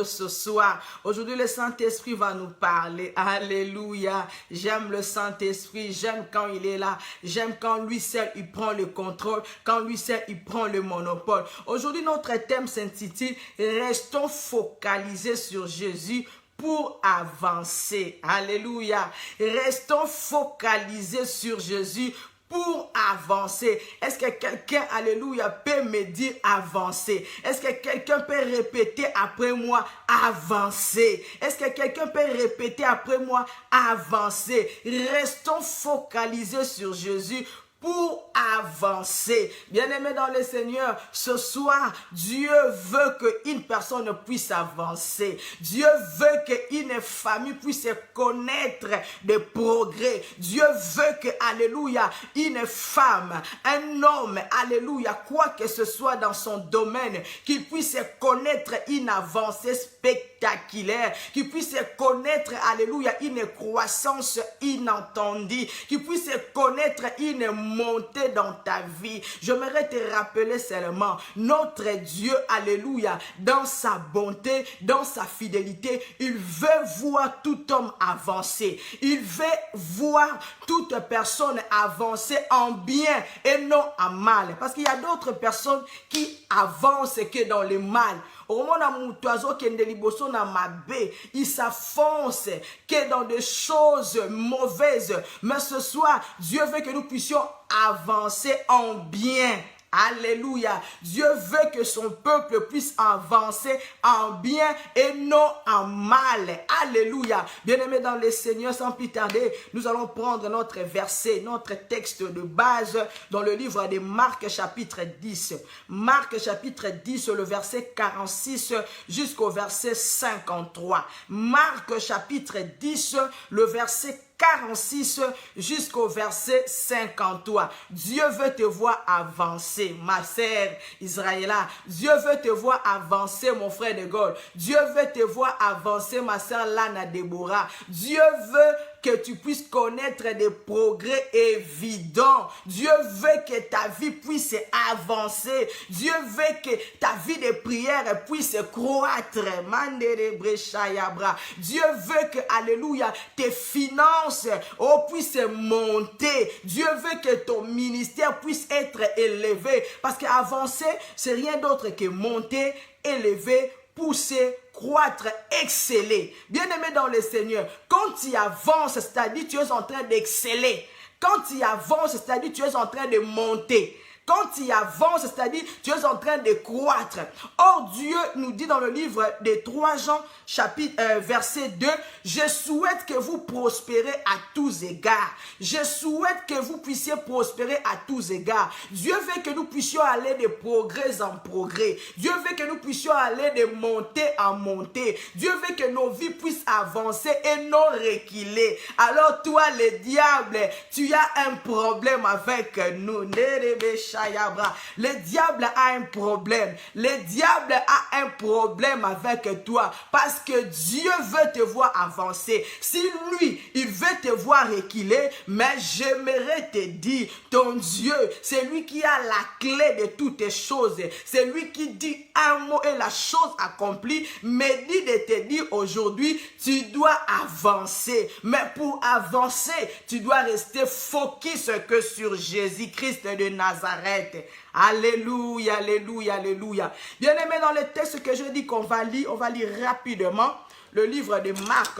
de ce soir. Aujourd'hui, le Saint-Esprit va nous parler. Alléluia. J'aime le Saint-Esprit. J'aime quand il est là. J'aime quand lui seul, il prend le contrôle. Quand lui seul, il prend le monopole. Aujourd'hui, notre thème s'intitule « Restons focalisés sur Jésus » pour avancer. Alléluia. Restons focalisés sur Jésus pour avancer. Est-ce que quelqu'un, alléluia, peut me dire avancer? Est-ce que quelqu'un peut répéter après moi avancer? Est-ce que quelqu'un peut répéter après moi avancer? Restons focalisés sur Jésus pour avancer. Bien-aimés dans le Seigneur, ce soir, Dieu veut qu'une personne puisse avancer. Dieu veut qu'une famille puisse connaître des progrès. Dieu veut que, alléluia, une femme, un homme, alléluia, quoi que ce soit dans son domaine, qu'il puisse connaître une avancée spectaculaire, qu'il puisse connaître, alléluia, une croissance inentendue, qu'il puisse connaître une montée dans ta vie. J'aimerais te rappeler seulement, notre Dieu, alléluia, dans sa bonté, dans sa fidélité, il veut voir tout homme avancer. Il veut voir toute personne avancer en bien et non en mal. Parce qu'il y a d'autres personnes qui avancent que dans le mal. Il s'affonce que dans des choses mauvaises. Mais ce soir, Dieu veut que nous puissions avancer en bien. Alléluia. Dieu veut que son peuple puisse avancer en bien et non en mal. Alléluia. Bien-aimés dans le Seigneur, sans plus tarder, nous allons prendre notre verset, notre texte de base dans le livre de Marc chapitre 10. Marc chapitre 10, le verset 46 jusqu'au verset 53. Marc chapitre 10, le verset 46 jusqu'au verset 53. Dieu veut te voir avancer, ma sœur Israëla. Dieu veut te voir avancer, mon frère de Gaulle. Dieu veut te voir avancer, ma sœur Lana Deborah. Dieu veut que tu puisses connaître des progrès évidents. Dieu veut que ta vie puisse avancer. Dieu veut que ta vie de prière puisse croître. Dieu veut que, alléluia, tes finances puissent monter. Dieu veut que ton ministère puisse être élevé. Parce qu'avancer, c'est rien d'autre que monter, élever, pousser, croître, exceller. Bien-aimé dans le Seigneur, quand tu avances, c'est-à-dire tu es en train d'exceller. Quand tu avances, c'est-à-dire tu es en train de monter. Quand tu avances, c'est-à-dire tu es en train de croître. Or, Dieu nous dit dans le livre de 3 Jean, chapitre, verset 2, « Je souhaite que vous prospérez à tous égards. » Je souhaite que vous puissiez prospérer à tous égards. Dieu veut que nous puissions aller de progrès en progrès. Dieu veut que nous puissions aller de montée en montée. Dieu veut que nos vies puissent avancer et non reculer. Alors toi, le diable, tu as un problème avec nous. Le diable a un problème. Le diable a un problème avec toi. Parce que Dieu veut te voir avancer. Si lui, il veut te voir reculer, mais j'aimerais te dire, ton Dieu, c'est lui qui a la clé de toutes choses. C'est lui qui dit un mot et la chose accomplie. Mais dit de te dire aujourd'hui, tu dois avancer. Mais pour avancer, tu dois rester focus que sur Jésus-Christ de Nazareth. Alléluia, alléluia, alléluia. Bien-aimé, dans le texte que je dis qu'on va lire, on va lire rapidement le livre de Marc.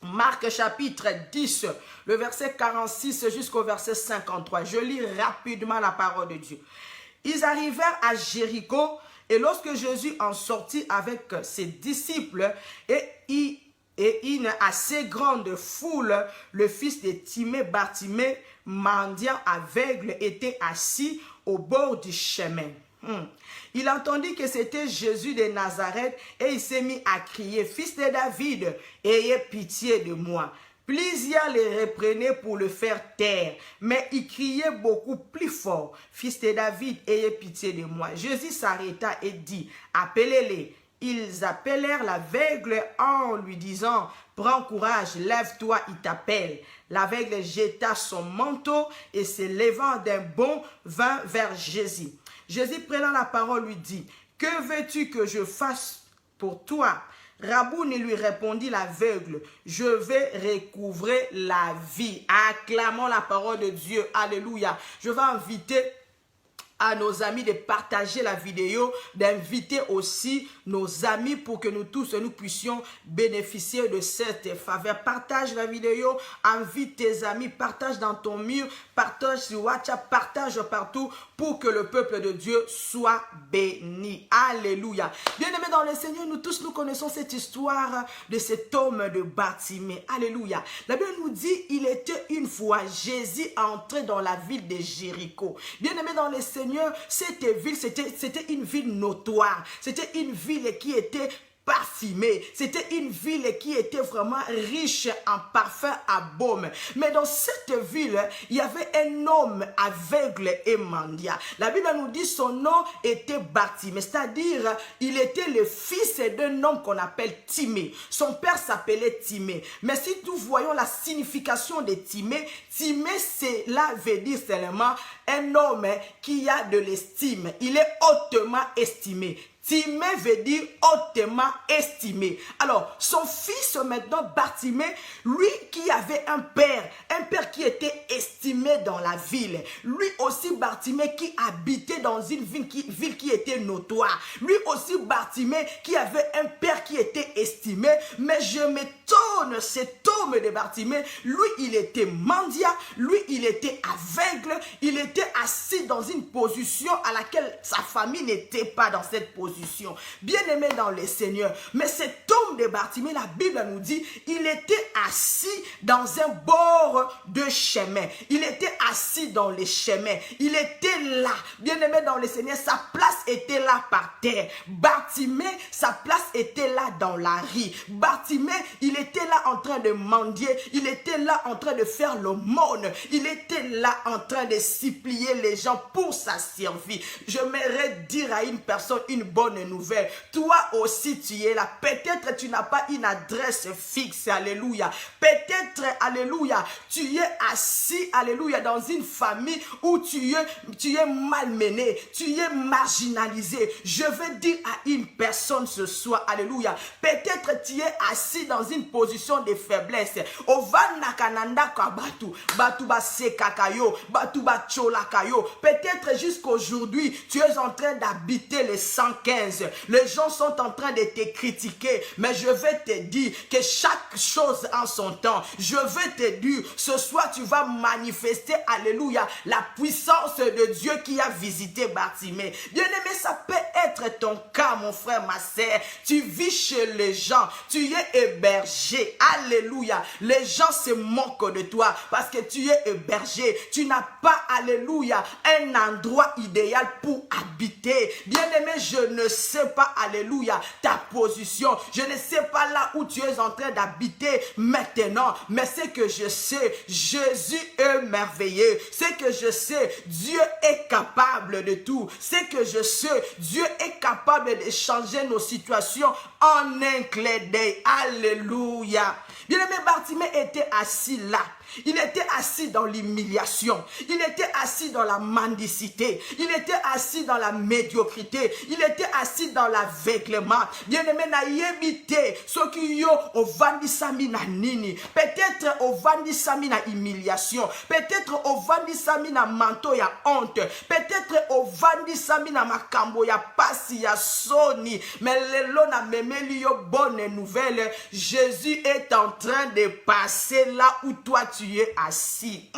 Marc chapitre 10, le verset 46 jusqu'au verset 53. Je lis rapidement la parole de Dieu. Ils arrivèrent à Jéricho et lorsque Jésus en sortit avec ses disciples et une assez grande foule, le fils de Timée, Bartimée, mendiant aveugle, était assis au bord du chemin. Il entendit que c'était Jésus de Nazareth et il s'est mis à crier, « Fils de David, ayez pitié de moi. » Plusieurs les reprenaient pour le faire taire, mais il criait beaucoup plus fort, « Fils de David, ayez pitié de moi. » Jésus s'arrêta et dit, « Appelez-les. » Ils appelèrent l'aveugle en lui disant, « Prends courage, lève-toi, il t'appelle. » L'aveugle jeta son manteau et se levant d'un bond vint vers Jésus. Jésus prenant la parole lui dit, « Que veux-tu que je fasse pour toi. Rabouni lui répondit l'aveugle, je vais recouvrer la vie. Acclamons la parole de Dieu. Alléluia. Je vais inviter à nos amis de partager la vidéo, d'inviter aussi nos amis pour que nous tous nous puissions bénéficier de cette faveur. Partage la vidéo, invite tes amis, partage dans ton mur, partage sur WhatsApp, partage partout pour que le peuple de Dieu soit béni. Alléluia. Bien-aimés dans le Seigneur, nous tous nous connaissons cette histoire de cet homme de Bartimée. Alléluia. La Bible nous dit, il était une fois Jésus entré dans la ville de Jéricho. Bien-aimés dans le Seigneur, cette ville, c'était une ville notoire. C'était une ville qui était parfumée. C'était une ville qui était vraiment riche en parfums à baume. Mais dans cette ville, il y avait un homme aveugle et mendiant. La Bible nous dit son nom était Bartimée, c'est-à-dire il était le fils d'un homme qu'on appelle Timée. Son père s'appelait Timée. Mais si nous voyons la signification de Timée, Timée, cela veut dire seulement un homme qui a de l'estime. Il est hautement estimé. Timée veut dire hautement estimé. Alors, son fils maintenant, Bartimée, lui qui avait un père qui était estimé dans la ville. Lui aussi, Bartimée, qui habitait dans une ville qui était notoire. Lui aussi, Bartimée, qui avait un père qui était estimé. Mais je m'étonne, cet homme de Bartimée, lui, il était mendiant, lui, il était aveugle, il était assis dans une position à laquelle sa famille n'était pas dans cette position. Bien-aimé dans le Seigneur. Mais cet homme de Bartimée, la Bible nous dit, il était assis dans un bord de chemin. Il était assis dans les chemins. Il était là. Bien-aimé dans le Seigneur, sa place était là par terre. Bartimée, sa place était là dans la rue. Bartimée, il était là en train de mendier. Il était là en train de faire l'aumône. Il était là en train de supplier les gens pour sa survie. J'aimerais dire à une personne une bonne nouvelle. Toi aussi tu es là. Peut-être tu n'as pas une adresse fixe. Alléluia. Peut-être, alléluia, tu es assis, alléluia, dans une famille où tu es malmené, tu es marginalisé. Je veux dire à une personne ce soir, alléluia, peut-être tu es assis dans une position de faiblesse. Peut-être jusqu'aujourd'hui, tu es en train d'habiter les 115. Les gens sont en train de te critiquer, mais je vais te dire que chaque chose en son temps. Je vais te dire, ce soir tu vas manifester, alléluia, la puissance de Dieu qui a visité Bartimée. Bien-aimé, ça peut être ton cas, mon frère, ma sœur. Tu vis chez les gens, tu es hébergé, alléluia. Les gens se moquent de toi parce que tu es hébergé. Tu n'as pas, alléluia, un endroit idéal pour habiter. Bien-aimé, je ne sais pas, alléluia, ta position. Je ne sais pas là où tu es en train d'habiter maintenant, mais ce que je sais, Jésus est merveilleux. Ce que je sais, Dieu est capable de tout. Ce que je sais, Dieu est capable de changer nos situations en un clin d'œil. Alléluia. Bien-aimé, Bartimée était assis là. Il était assis dans l'humiliation. Il était assis dans la mendicité. Il était assis dans la médiocrité. Il était assis dans l'aveuglement. Bien-aimé, na yebite, ceux qui ont vandisami na nini. Peut-être au vandisami na humiliation. Peut-être au vandisami na manto ya honte. Peut-être au vandisami na makambo ya pasi ya soni. Mais lelo na memeli yo bonne nouvelle. Jésus est en train de passer là où toi tu es assis.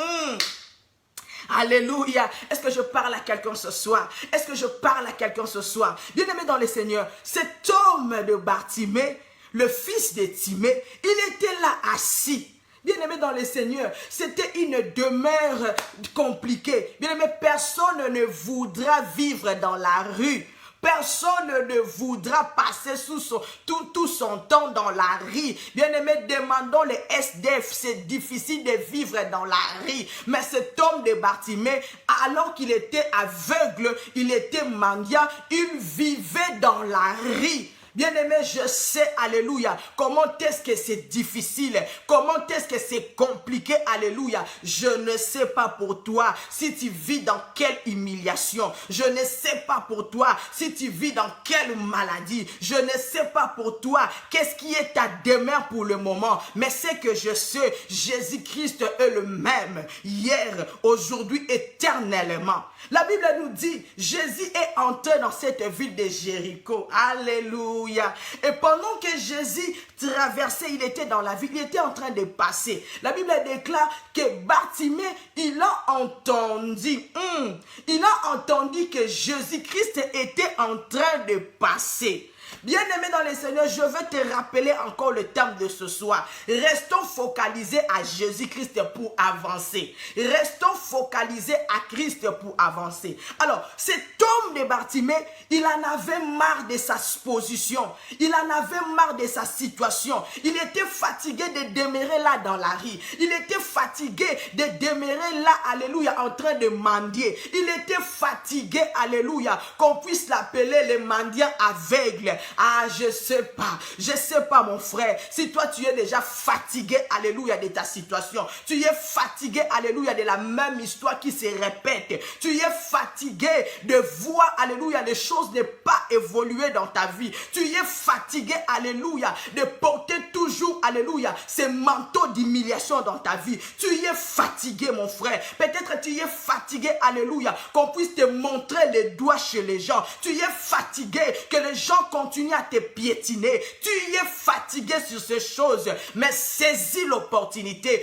Alléluia. Est-ce que je parle à quelqu'un ce soir? Est-ce que je parle à quelqu'un ce soir? Bien-aimé dans le Seigneur, cet homme de Bartimée, le fils de Timée, il était là assis. Bien-aimé dans le Seigneur, c'était une demeure compliquée. Bien-aimé, personne ne voudra vivre dans la rue. Personne ne voudra passer tout son temps dans la rue. Bien-aimé, demandons les SDF. C'est difficile de vivre dans la rue. Mais cet homme de Bartimée, alors qu'il était aveugle, il était mendiant, il vivait dans la rue. Bien-aimé, je sais, alléluia, comment est-ce que c'est difficile, comment est-ce que c'est compliqué, alléluia. Je ne sais pas pour toi si tu vis dans quelle humiliation. Je ne sais pas pour toi si tu vis dans quelle maladie. Je ne sais pas pour toi qu'est-ce qui est ta demeure pour le moment. Mais c'est que je sais, Jésus-Christ est le même, hier, aujourd'hui, éternellement. La Bible nous dit, Jésus est entré dans cette ville de Jéricho. Alléluia. Et pendant que Jésus traversait, il était dans la ville, il était en train de passer. La Bible déclare que Bartimée, il a entendu que Jésus-Christ était en train de passer. Bien-aimé dans le Seigneur, je veux te rappeler encore le thème de ce soir. Restons focalisés à Jésus-Christ pour avancer. Restons focalisés à Christ pour avancer. Alors, cet homme de Bartimée, il en avait marre de sa position. Il en avait marre de sa situation. Il était fatigué de demeurer là dans la rue. Il était fatigué de demeurer là, alléluia, en train de mendier. Il était fatigué, alléluia, qu'on puisse l'appeler le mendiant aveugle. Ah, je sais pas mon frère, si toi tu es déjà fatigué, alléluia, de ta situation, tu es fatigué, alléluia, de la même histoire qui se répète, tu es fatigué de voir, alléluia, les choses ne pas évoluer dans ta vie, tu es fatigué, alléluia, de porter toujours, alléluia, ces manteaux d'humiliation dans ta vie, tu es fatigué mon frère, peut-être tu es fatigué, alléluia, qu'on puisse te montrer les doigts chez les gens, tu es fatigué, que les gens continuent à te piétiner, tu es fatigué sur ces choses, mais saisis l'opportunité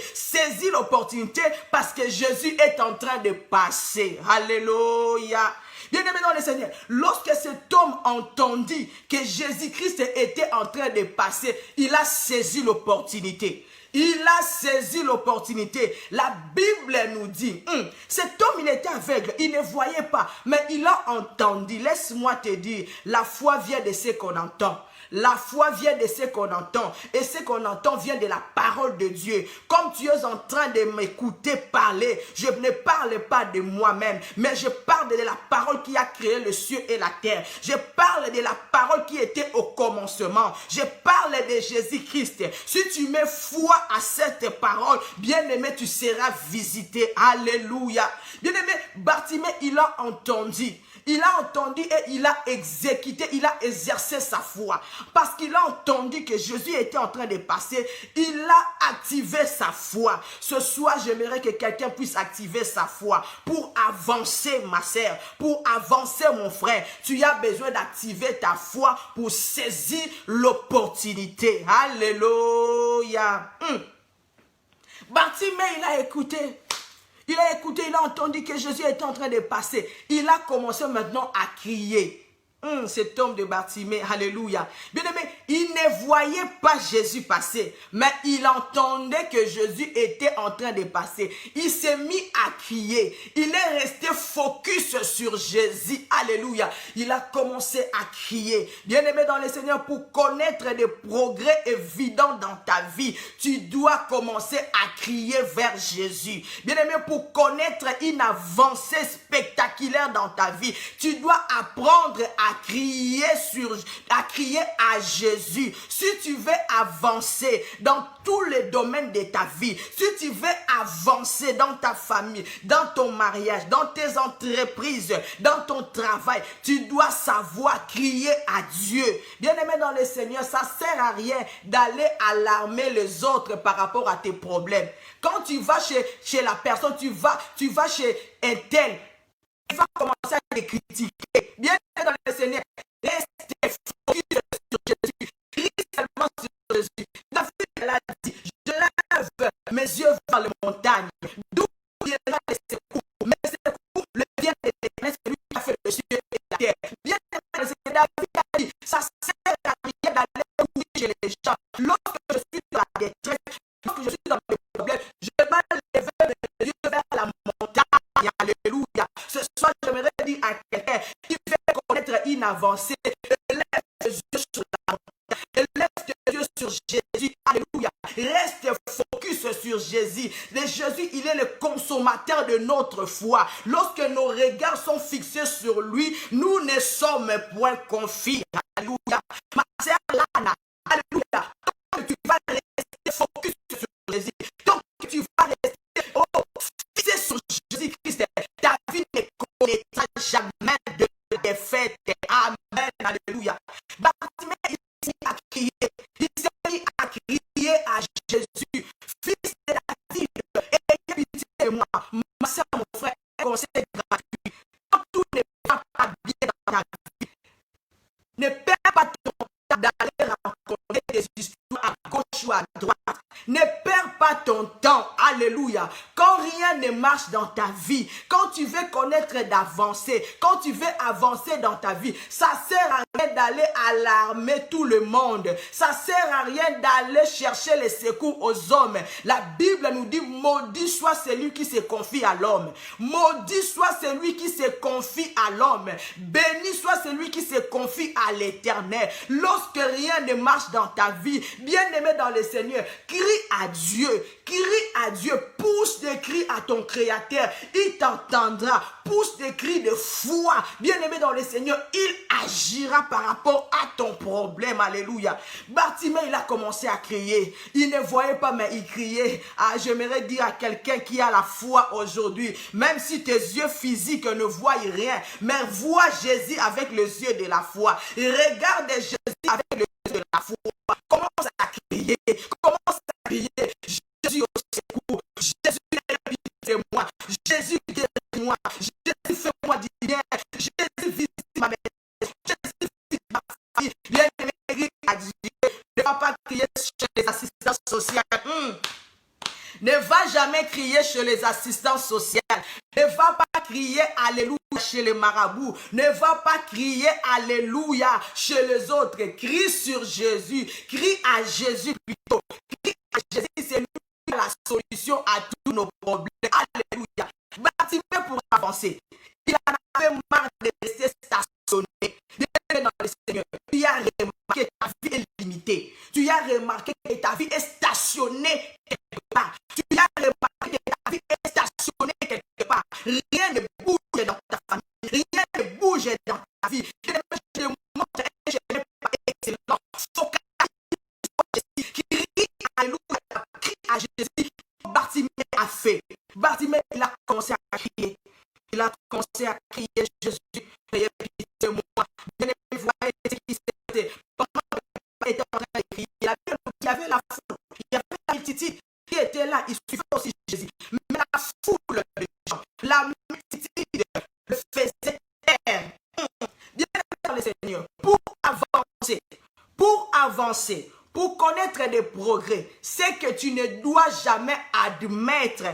parce que Jésus est en train de passer. Alléluia. Bien-aimé dans le Seigneur, lorsque cet homme entendit que Jésus-Christ était en train de passer, il a saisi l'opportunité. Il a saisi l'opportunité. La Bible nous dit, cet homme, il était aveugle, il ne voyait pas, mais il a entendu. Laisse-moi te dire, la foi vient de ce qu'on entend. La foi vient de ce qu'on entend. Et ce qu'on entend vient de la parole de Dieu. Comme tu es en train de m'écouter parler, je ne parle pas de moi-même, mais je parle de la parole qui a créé le ciel et la terre. Je parle de la parole qui était au commencement. Je parle de Jésus-Christ. Si tu mets foi à cette parole, bien-aimé, tu seras visité. Alléluia. Bien-aimé, Bartimée, il a entendu. Il a entendu et il a exécuté, il a exercé sa foi. Parce qu'il a entendu que Jésus était en train de passer, il a activé sa foi. Ce soir, j'aimerais que quelqu'un puisse activer sa foi pour avancer, ma sœur, pour avancer, mon frère. Tu as besoin d'activer ta foi pour saisir l'opportunité. Alléluia. Bartimée, il a écouté. Il a écouté, il a entendu que Jésus était en train de passer. Il a commencé maintenant à crier. Cet homme de Bartimée, alléluia. Bien-aimé, il ne voyait pas Jésus passer, mais il entendait que Jésus était en train de passer. Il s'est mis à crier. Il est resté focus sur Jésus, alléluia. Il a commencé à crier. Bien-aimé dans le Seigneur, pour connaître des progrès évidents dans ta vie, tu dois commencer à crier vers Jésus. Bien-aimé, pour connaître une avancée spectaculaire dans ta vie, tu dois apprendre à crier à Jésus. Si tu veux avancer dans tous les domaines de ta vie, si tu veux avancer dans ta famille, dans ton mariage, dans tes entreprises, dans ton travail, tu dois savoir crier à Dieu. Bien-aimé dans le Seigneur, ça ne sert à rien d'aller alarmer les autres par rapport à tes problèmes. Quand tu vas chez la personne, tu vas chez un tel, il va commencer à te critiquer. Bien dans le Seigneur, reste focus sur Jésus. Crie seulement sur Jésus. David l'a dit, je lève mes yeux vers les montagnes. D'où viendra le secours? Mais le secours, le bien de l'Éternel, c'est lui qui a fait le ciel et la terre. Bien dans le Seigneur, David a dit, ça sert à rien d'aller où chez les gens. Lorsque je suis dans la détresse, lorsque je suis dans le problème, je vais lever mes yeux vers la montagne. Alléluia. Ce soir, j'aimerais dire à quelqu'un qui veut connaître une avancée, lève tes yeux sur la montagne, lève tes yeux sur Jésus. Alléluia. Reste focus sur Jésus. Jésus, il est le consommateur de notre foi. Lorsque nos regards sont fixés sur lui, nous ne sommes point confis. Alléluia. Ma sœur Lana, alléluia, tant que tu vas rester focus sur Jésus, tant que tu vas rester fixé sur Jésus-Christ, ta vie ne connaîtra jamais de défaite. Amen, alléluia. Bartimée, il s'est mis à crier à Jésus, fils de David, ayez pitié de moi. Ma soeur, mon frère, un conseil gratuit. Quand tout ne va pas bien dans ta vie, ne perds pas ton temps d'aller rencontrer des histoires à gauche ou à droite. Ne perds pas ton temps. Alléluia. Quand rien ne marche dans ta vie, quand tu veux connaître d'avancer, quand tu veux avancer dans ta vie, ça sert à rien d'aller alarmer tout le monde. Ça sert à rien d'aller chercher les secours aux hommes. La Bible nous dit, maudit soit celui qui se confie à l'homme. Maudit soit celui qui se confie à l'homme. Béni soit celui qui se confie à l'Éternel. Lorsque rien ne marche dans ta vie, bien-aimé dans le Seigneur, crie à Dieu, pousse des cris à ton Créateur, il t'entendra, pousse des cris de foi, bien-aimé dans le Seigneur, il agira par rapport à ton problème, alléluia. Bartimée, il a commencé à crier, il ne voyait pas mais il criait. Ah, j'aimerais dire à quelqu'un qui a la foi aujourd'hui, même si tes yeux physiques ne voient rien, mais vois Jésus avec les yeux de la foi, regarde Jésus avec les yeux de la foi, commence à crier, Jésus au secours, Jésus guéris-moi, Jésus guéris-moi, Jésus fais-moi du bien, Jésus visite ma maison, Jésus visite ma famille, bien-aimé à Dieu, ne va pas crier chez les assistants sociaux. Ne va jamais crier chez les assistants sociaux. Ne va pas crier alléluia chez les marabouts. Ne va pas crier alléluia chez les autres. Crie sur Jésus. Crie à Jésus plutôt. Crie à Jésus, c'est lui qui a la solution à tous nos problèmes. Alléluia. Bartimée pour avancer. Il en avait marre de rester stationné. Dans le Seigneur, tu as remarqué que ta vie est limitée. Tu as remarqué que ta vie est stationnée quelque part. Tu as remarqué que ta vie est stationnée quelque part. Rien ne bouge dans ta famille. Rien ne bouge dans ta vie. Je montre que je n'ai pas excellent. Focalise sur Jésus. Crie alléluia. Crie à Jésus. Bartimée a fait. Bartimée, il a commencé à crier. Il a commencé à crier Jésus. Ayez pitié de moi. Bien-aimé, voyez ce qui s'était. Pendant que le était en train de crier, il y avait la foule, il y avait la multitude qui était là. Il suivait aussi Jésus. Mais la foule de gens, la multitude le faisait taire. Bien-aimé dans le Seigneur, pour avancer, pour connaître des progrès, c'est que tu ne dois jamais admettre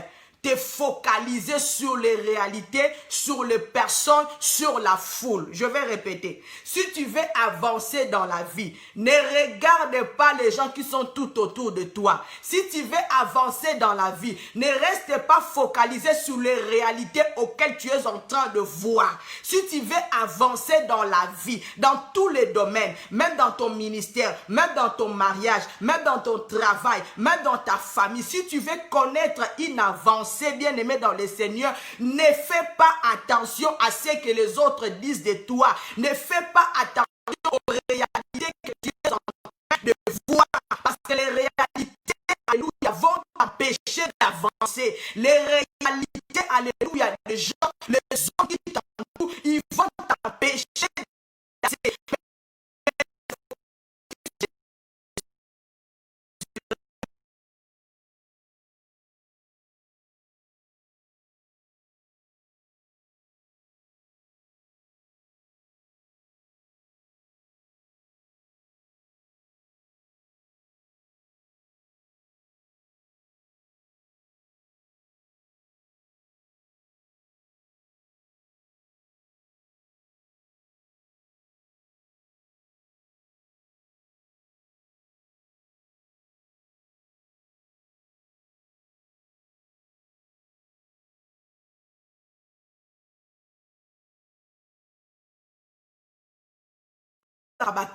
te focaliser sur les réalités, sur les personnes, sur la foule. Je vais répéter. Si tu veux avancer dans la vie, ne regarde pas les gens qui sont tout autour de toi. Si tu veux avancer dans la vie, ne reste pas focalisé sur les réalités auxquelles tu es en train de voir. Si tu veux avancer dans la vie, dans tous les domaines, même dans ton ministère, même dans ton mariage, même dans ton travail, même dans ta famille, si tu veux connaître une avancée, bien-aimé dans le Seigneur, ne fais pas attention à ce que les autres disent de toi. Ne fais pas attention aux réalités que tu es en train de voir. Parce que les réalités, alléluia, vont t'empêcher d'avancer. Les réalités, alléluia, les gens, les hommes qui t'entourent, ils vont t'empêcher d'avancer.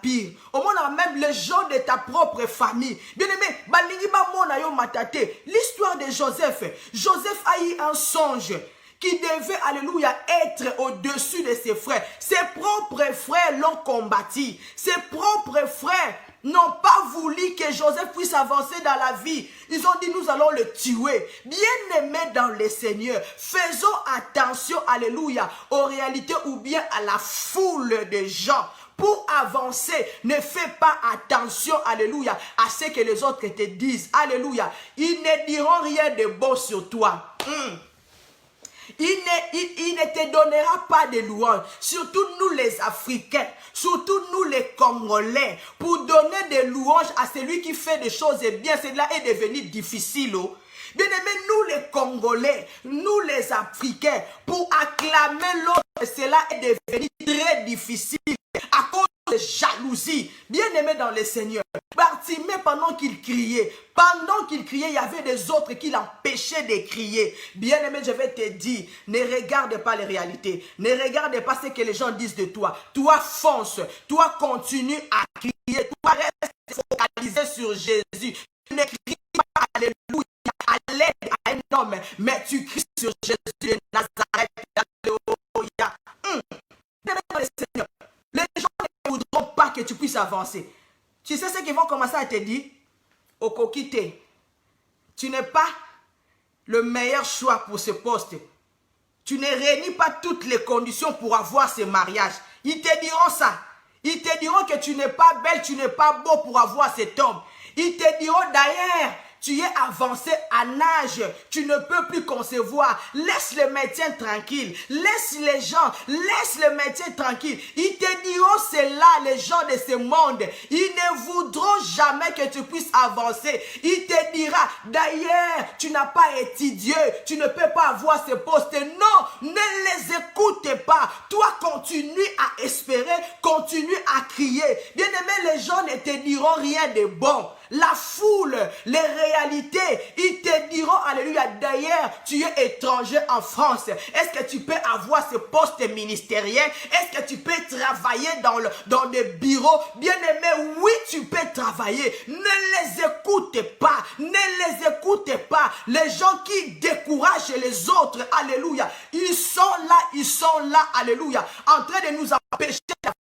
Pire. Au moins, même les gens de ta propre famille. Bien-aimé, l'histoire de Joseph. Joseph a eu un songe. qui devait, alléluia, être au-dessus de ses frères. Ses propres frères l'ont combattu. Ses propres frères n'ont pas voulu que Joseph puisse avancer dans la vie. Ils ont dit, nous allons le tuer. Bien-aimés dans le Seigneur, faisons attention, alléluia, aux réalités ou bien à la foule de gens. Pour avancer, ne fais pas attention, alléluia, à ce que les autres te disent. Alléluia. Ils ne diront rien de bon sur toi. Il ne te donnera pas de louanges, surtout nous les Africains, surtout nous les Congolais, pour donner des louanges à celui qui fait des choses bien, cela est devenu difficile. Bien aimé, nous les Congolais, nous les Africains, pour acclamer l'autre, cela est devenu très difficile à cause de jalousie. Bien aimé dans le Seigneur, Bartimée, pendant qu'il criait, il y avait des autres qui l'empêchaient de crier. Bien aimé, je vais te dire, ne regarde pas les réalités, ne regarde pas ce que les gens disent de toi. Toi fonce, toi continue à crier, toi reste focalisé sur Jésus. Tu ne cries pas alléluia à l'aide à un homme, mais tu cries sur Jésus de Nazareth. Alléluia. Bien aimé dans le Seigneur, les gens ne voudront pas que tu puisses avancer. Tu sais ce qu'ils vont commencer à te dire? Okokite, tu n'es pas le meilleur choix pour ce poste. Tu ne réunis pas toutes les conditions pour avoir ce mariage. Ils te diront ça. Ils te diront que tu n'es pas belle, tu n'es pas beau pour avoir cet homme. Ils te diront d'ailleurs, tu es avancé en âge, tu ne peux plus concevoir. Laisse le médecin tranquille. Laisse les gens, laisse le médecin tranquille. Ils te diront cela, les gens de ce monde. Ils ne voudront jamais que tu puisses avancer. Il te dira, d'ailleurs, tu n'as pas étudié, tu ne peux pas avoir ce poste. Non, ne les écoute pas. Toi, continue à espérer, continue à crier. Bien aimé, les gens ne te diront rien de bon. La foule, les réalités, ils te diront, alléluia, d'ailleurs, tu es étranger en France. Est-ce que tu peux avoir ce poste ministériel? Est-ce que tu peux travailler dans des bureaux? Bien aimé, oui, tu peux travailler. Ne les écoute pas. Ne les écoute pas. Les gens qui découragent les autres, alléluia, ils sont là, alléluia, en train de nous empêcher de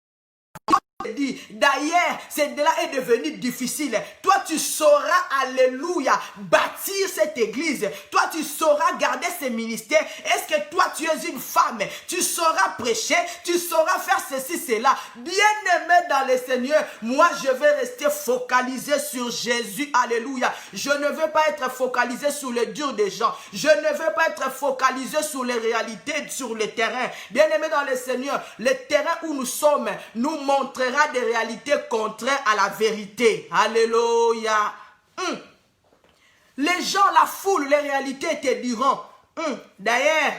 d'ailleurs, cela est devenu difficile. Toi, tu sauras, alléluia, bâtir cette église. Toi, tu sauras garder ce ministère. Est-ce que toi, tu es une femme? Tu sauras prêcher, tu sauras faire ceci, cela. Bien-aimé dans le Seigneur, moi, je vais rester focalisé sur Jésus, alléluia. Je ne veux pas être focalisé sur le dur des gens. Je ne veux pas être focalisé sur les réalités, sur le terrain. Bien-aimé dans le Seigneur, le terrain où nous sommes nous montrera des réalités contraires à la vérité. Alléluia. Les gens, la foule, les réalités te diront, d'ailleurs,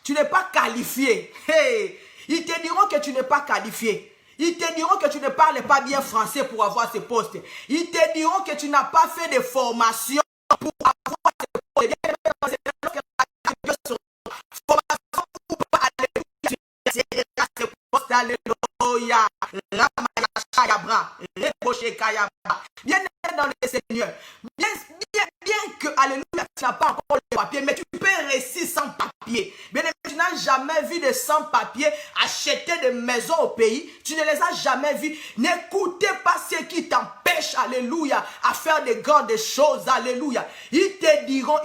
tu n'es pas qualifié. Hey. Ils te diront que tu n'es pas qualifié. Ils te diront que tu ne parles pas bien français pour avoir ce poste. Ils te diront que tu n'as pas fait de formation pour avoir ce poste. Alléluia. Bien dans le Seigneur. Bien que, alléluia, tu n'as pas encore le papier, mais tu peux réussir sans papier. Bien, tu n'as jamais vu de sans-papier acheter des maisons au pays. Tu ne les as jamais vus. N'écoutez pas ceux qui t'empêchent, alléluia, à faire de grandes choses, alléluia. Ils te diront,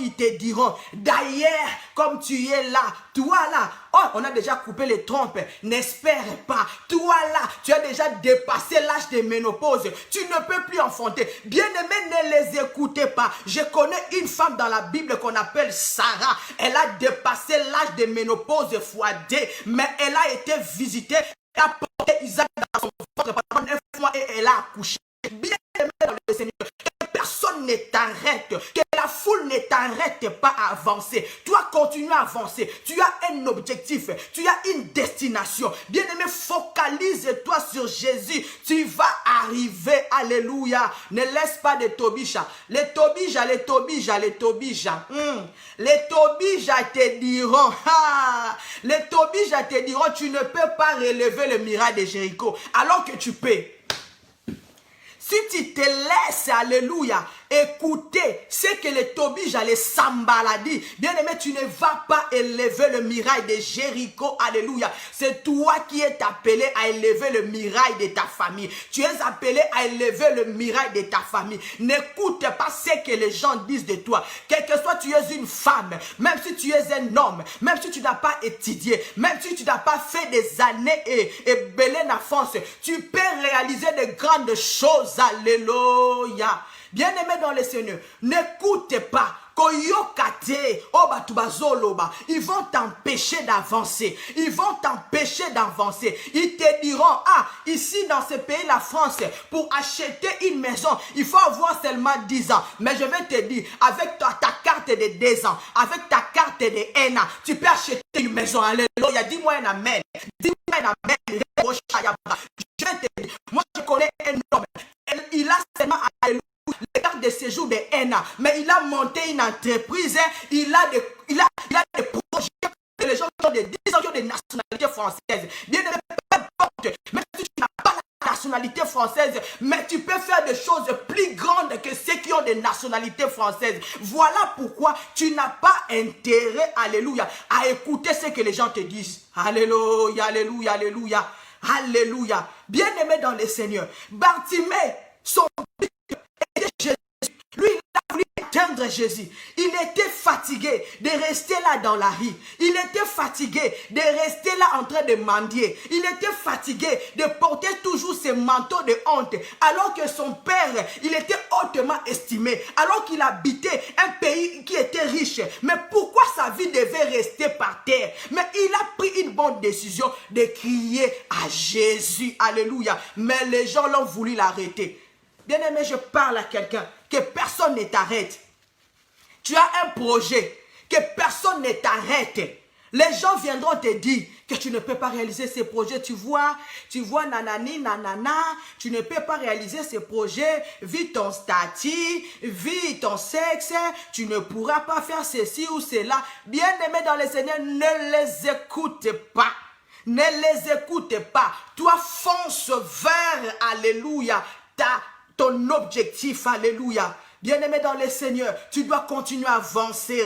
d'ailleurs, comme tu es là, toi là, oh, on a déjà coupé les trompes, n'espère pas. Toi là, tu as déjà dépassé l'âge de ménopause. Tu ne peux plus enfanter. Bien-aimé, ne les écoutez pas. Je connais une femme dans la Bible qu'on appelle Sarah. Elle a dépassé l'âge de ménopause x2, mais elle a été visitée. Elle a porté Isaac dans son ventre pendant 9 mois et elle a accouché. Bien-aimé dans le Seigneur, que personne ne t'arrête, que la foule ne t'arrête pas à avancer. Toi, continue à avancer. Tu as un objectif, tu as une destination. Bien-aimé, focalise-toi sur Jésus. Tu vas arriver, alléluia. Ne laisse pas de tobija. Les tobija te diront, les tobija te diront, tu ne peux pas relever le miracle de Jéricho, alors que tu peux. Si tu te laisses, alléluia, écouter ce que les Tobija, les Sambaladi, bien-aimé, tu ne vas pas élever le mirail de Jéricho, alléluia. C'est toi qui es appelé à élever le mirail de ta famille. Tu es appelé à élever le mirail de ta famille. N'écoute pas ce que les gens disent de toi. Quel que soit tu es une femme, même si tu es un homme, même si tu n'as pas étudié, même si tu n'as pas fait des années et belé en France, tu peux réaliser de grandes choses, alléluia. Bien-aimé dans le Seigneur, n'écoute pas. Ils vont t'empêcher d'avancer. Ils vont t'empêcher d'avancer. Ils te diront, ah, ici dans ce pays, la France, pour acheter une maison, il faut avoir seulement 10 ans. Mais je vais te dire, avec ta carte de 2 ans, avec ta carte de 1 an, tu peux acheter une maison. Alléluia. Dis-moi un amen. Dis-moi un amen. Je vais te dire, moi je connais un homme. Il a seulement, alléluia, les cartes de séjour de 1 an, mais il a monté une entreprise, il a des projets, les gens qui ont des 10 ans, qui ont des nationalités françaises. Bien aimé, peu importe, même si tu n'as pas la nationalité française, mais tu peux faire des choses plus grandes que ceux qui ont des nationalités françaises. Voilà pourquoi tu n'as pas intérêt, alléluia, à écouter ce que les gens te disent. Alléluia, alléluia, alléluia, alléluia. Bien aimé dans le Seigneur, Bartimée, son Jésus. Lui, il a voulu atteindre Jésus. Il était fatigué de rester là dans la rue. Il était fatigué de rester là en train de mendier. Il était fatigué de porter toujours ses manteaux de honte. Alors que son père, il était hautement estimé. Alors qu'il habitait un pays qui était riche. Mais pourquoi sa vie devait rester par terre? Mais il a pris une bonne décision de crier à Jésus. Alléluia. Mais les gens l'ont voulu l'arrêter. Bien-aimé, je parle à quelqu'un, que personne ne t'arrête. Tu as un projet, que personne ne t'arrête. Les gens viendront te dire que tu ne peux pas réaliser ces projets. Tu vois, nanani, nanana, tu ne peux pas réaliser ces projets. Vis ton statut, vis ton sexe, tu ne pourras pas faire ceci ou cela. Bien-aimé dans le Seigneur, ne les écoute pas. Ne les écoute pas. Toi, fonce vers, alléluia, ton objectif, alléluia. Bien-aimé dans le Seigneur, tu dois continuer à avancer.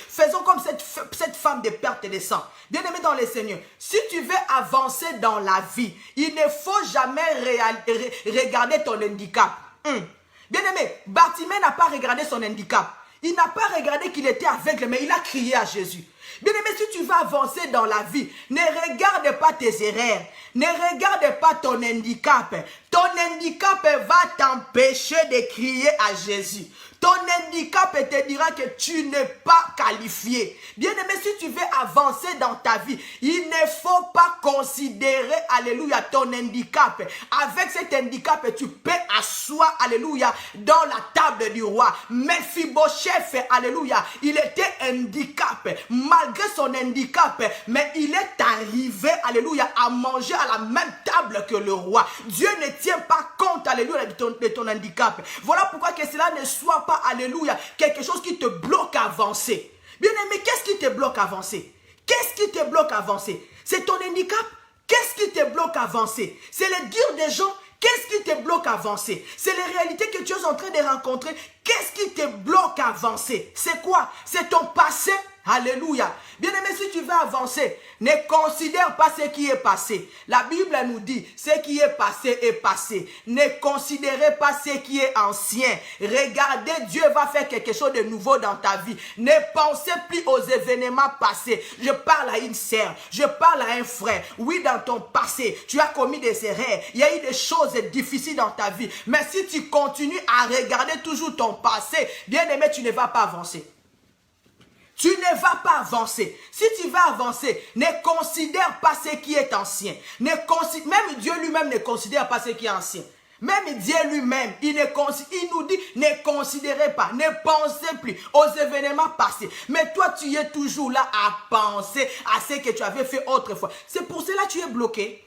Faisons comme cette femme de perte de sang. Bien-aimé dans le Seigneur, si tu veux avancer dans la vie, il ne faut jamais regarder ton handicap. Bien-aimé, Bartimée n'a pas regardé son handicap. Il n'a pas regardé qu'il était aveugle, mais il a crié à Jésus. Bien-aimé, si tu veux avancer dans la vie, ne regarde pas tes erreurs. Ne regarde pas ton handicap. Ton handicap va t'empêcher de crier à Jésus. Ton handicap te dira que tu n'es pas qualifié. Bien-aimé, si tu veux avancer dans ta vie, il ne faut pas considérer, alléluia, ton handicap. Avec cet handicap, tu peux asseoir, alléluia, dans la table du roi. Mephibosheth, alléluia, il était handicapé. Malgré son handicap, mais il est arrivé, alléluia, à manger à la même table que le roi. Dieu ne tient pas compte, alléluia, de ton handicap. Voilà pourquoi que cela ne soit pas, alléluia, quelque chose qui te bloque à avancer. Bien-aimé, qu'est-ce qui te bloque à avancer? Qu'est-ce qui te bloque à avancer? C'est ton handicap? Qu'est-ce qui te bloque à avancer? C'est les dires des gens? Qu'est-ce qui te bloque à avancer? C'est les réalités que tu es en train de rencontrer. Qu'est-ce qui te bloque à avancer? C'est quoi? C'est ton passé? Alléluia. Bien-aimé, si tu veux avancer, ne considère pas ce qui est passé. La Bible nous dit, ce qui est passé est passé. Ne considérez pas ce qui est ancien. Regardez, Dieu va faire quelque chose de nouveau dans ta vie. Ne pensez plus aux événements passés. Je parle à une sœur, je parle à un frère. Oui, dans ton passé, tu as commis des erreurs. Il y a eu des choses difficiles dans ta vie. Mais si tu continues à regarder toujours ton passé, bien-aimé, tu ne vas pas avancer. Tu ne vas pas avancer. Si tu vas avancer, ne considère pas ce qui est ancien. Même Dieu lui-même ne considère pas ce qui est ancien. Même Dieu lui-même, il nous dit, ne considérez pas, ne pensez plus aux événements passés. Mais toi, tu es toujours là à penser à ce que tu avais fait autrefois. C'est pour cela que tu es bloqué.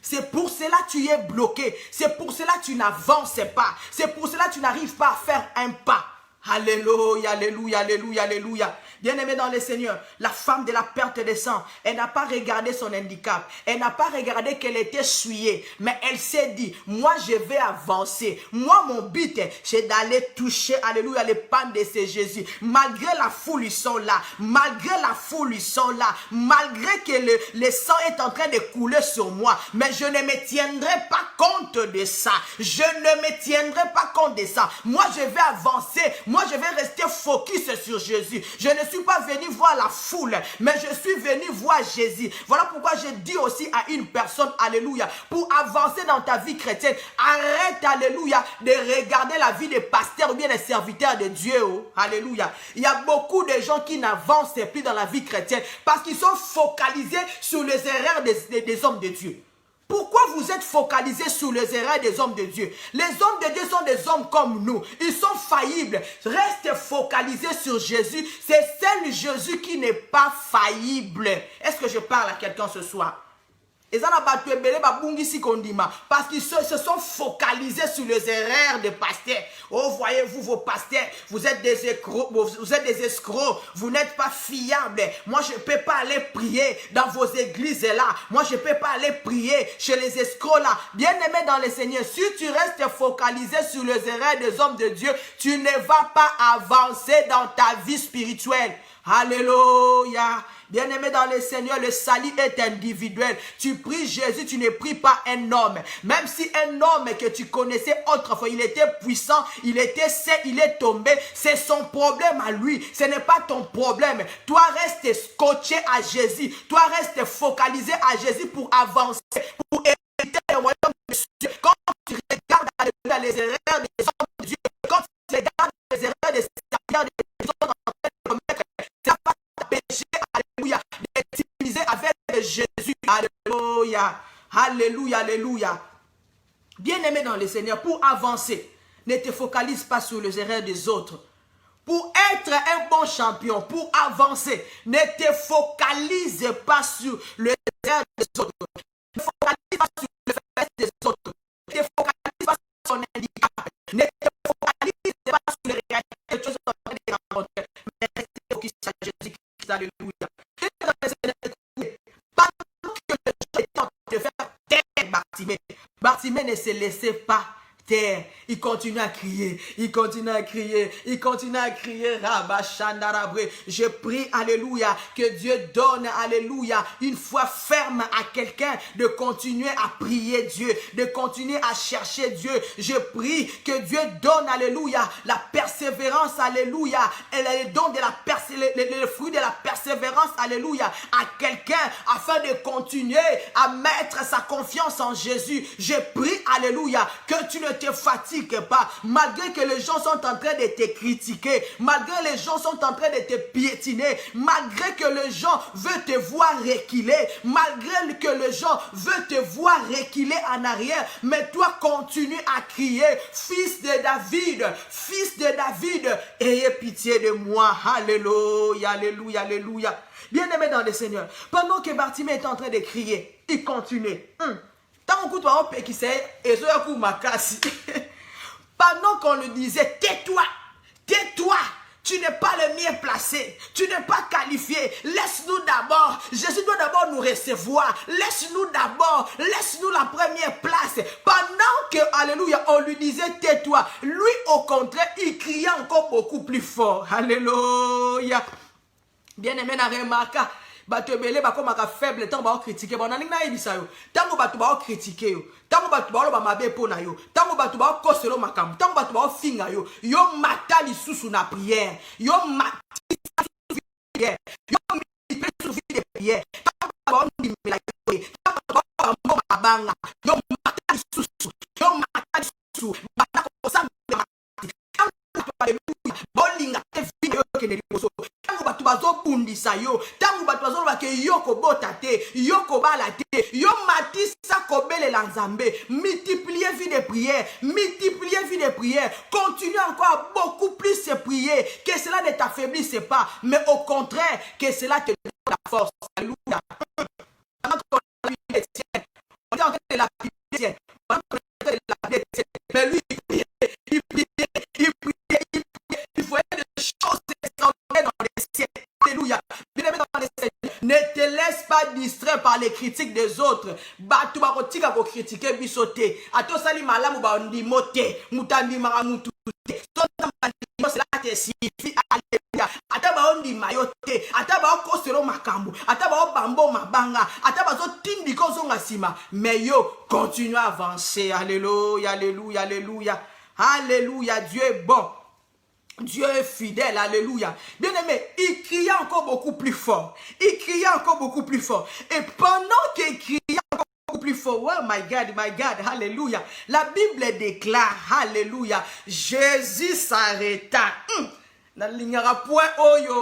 C'est pour cela que tu es bloqué. C'est pour cela que tu n'avances pas. C'est pour cela que tu n'arrives pas à faire un pas. Alléluia, alléluia, alléluia, alléluia. Bien-aimé dans le Seigneur, la femme de la perte de sang, elle n'a pas regardé son handicap. Elle n'a pas regardé qu'elle était souillée. Mais elle s'est dit, moi je vais avancer. Moi mon but, c'est d'aller toucher, alléluia, les pannes de ce Jésus. Malgré la foule, ils sont là. Malgré la foule, ils sont là. Malgré que le sang est en train de couler sur moi. Mais je ne me tiendrai pas compte de ça. Je ne me tiendrai pas compte de ça. Moi je vais avancer. Moi, je vais rester focus sur Jésus. Je ne suis pas venu voir la foule, mais je suis venu voir Jésus. Voilà pourquoi je dis aussi à une personne, alléluia, pour avancer dans ta vie chrétienne, arrête, alléluia, de regarder la vie des pasteurs ou bien des serviteurs de Dieu. Oh, alléluia. Il y a beaucoup de gens qui n'avancent plus dans la vie chrétienne parce qu'ils sont focalisés sur les erreurs des hommes de Dieu. Pourquoi vous êtes focalisés sur les erreurs des hommes de Dieu? Les hommes de Dieu sont des hommes comme nous. Ils sont faillibles. Reste focalisé sur Jésus. C'est seul Jésus qui n'est pas faillible. Est-ce que je parle à quelqu'un ce soir? Parce qu'ils se sont focalisés sur les erreurs des pasteurs. Oh, voyez-vous vos pasteurs, vous êtes des escrocs, vous n'êtes pas fiables. Moi, je ne peux pas aller prier dans vos églises là. Moi, je ne peux pas aller prier chez les escrocs là. Bien-aimé dans le Seigneur, si tu restes focalisé sur les erreurs des hommes de Dieu, tu ne vas pas avancer dans ta vie spirituelle. Alléluia. Bien-aimé dans le Seigneur, le salut est individuel. Tu pries Jésus, tu ne pries pas un homme. Même si un homme que tu connaissais autrefois, il était puissant, il était saint, il est tombé, c'est son problème à lui. Ce n'est pas ton problème. Toi, reste scotché à Jésus. Toi, reste focalisé à Jésus pour avancer, pour hériter le royaume de Dieu. Quand tu regardes les erreurs des hommes de Dieu, quand tu regardes les erreurs des serviteurs des hommes en train de commettre, c'est pas péché, alléluia, d'utiliser avec Jésus, alléluia, alléluia, alléluia. Bien-aimé dans le Seigneur, pour avancer, ne te focalise pas sur les erreurs des autres. Pour être un bon champion, pour avancer, ne te focalise pas sur les erreurs des autres. Ne te focalise pas sur les faiblesses des autres. Ne te focalise pas sur son handicap. Ne te focalise pas sur les réalités que tu es en train de rencontrer. Mais reste focus sur Jésus-Christ, alléluia. Pendant que le Dieu est en train de faire taire Bartimée, Bartimée ne se laissait pas terre. Il continue à crier, il continue à crier, il continue à crier. Je prie, alléluia, que Dieu donne, alléluia, une foi ferme à quelqu'un de continuer à prier Dieu, de continuer à chercher Dieu. Je prie que Dieu donne, alléluia, la persévérance, alléluia, et le don de le fruit de la persévérance, alléluia, à quelqu'un afin de continuer à mettre sa confiance en Jésus. Je prie, alléluia, que tu ne te fatigues pas, malgré que les gens sont en train de te critiquer, malgré que les gens sont en train de te piétiner, malgré que les gens veulent te voir reculer, malgré que les gens veulent te voir reculer en arrière, mais toi continue à crier, fils de David, ayez pitié de moi. Alléluia, alléluia, alléluia. Bien-aimé dans le Seigneur, pendant que Bartimée est en train de crier, il continue. Pendant qu'on lui disait, tais-toi, tais-toi, tu n'es pas le mieux placé, tu n'es pas qualifié, laisse-nous d'abord, Jésus doit d'abord nous recevoir, laisse-nous d'abord, laisse-nous la première place. Pendant que, alléluia, on lui disait, tais-toi, lui au contraire, il criait encore beaucoup plus fort. Alléluia. Bien-aimé, n'a remarqué. Bato ebele bakomaka faible tango ba critiquer ba nalinga yebisa yo tango bato ba critiquer yo tango bato ba loba mabe pona yo tango bato ba koselo makambo tango bato ba finga yo mata lisusu na prière yo mata prière yo multiplier sur vie de prière tango ba ndimela yo tango ba mbo mabanga yo mata lisusu bata kosamba tango ba bolinga te video ke ne liboso tango bato bazo bundisa yo tango bato bazo ba ke yo ko bota te yo ko bala te yo matisa ko belela nzambe. Multiplier vie de prière, multiplier vie de prière, continue encore à beaucoup plus se prier, que cela ne t'affaiblisse pas, mais au contraire que cela te donne la force. Alléluia. On est en train de la prière, mais lui il priait, il priait, il priait, il priait, il priait. pas distrait par les critiques des autres. Batu bakotika ko critiquer bisote. Ato sali malamu ba ndimo te. Mutandi mara mutu te. C'est là que signifie alléluia. Ataba ondi mayote. Ataba okosero makambu. Ataba obambo mabanga. Ataba zo tindi kozonga sima. Mais yo, continue à avancer. Alléluia, alléluia, alléluia. Alléluia, Dieu est bon. Dieu est fidèle, alléluia. Bien aimé, il criait encore beaucoup plus fort. Il criait encore beaucoup plus fort. Et pendant qu'il criait encore beaucoup plus fort, oh my God, alléluia. La Bible déclare, alléluia, Jésus s'arrêta.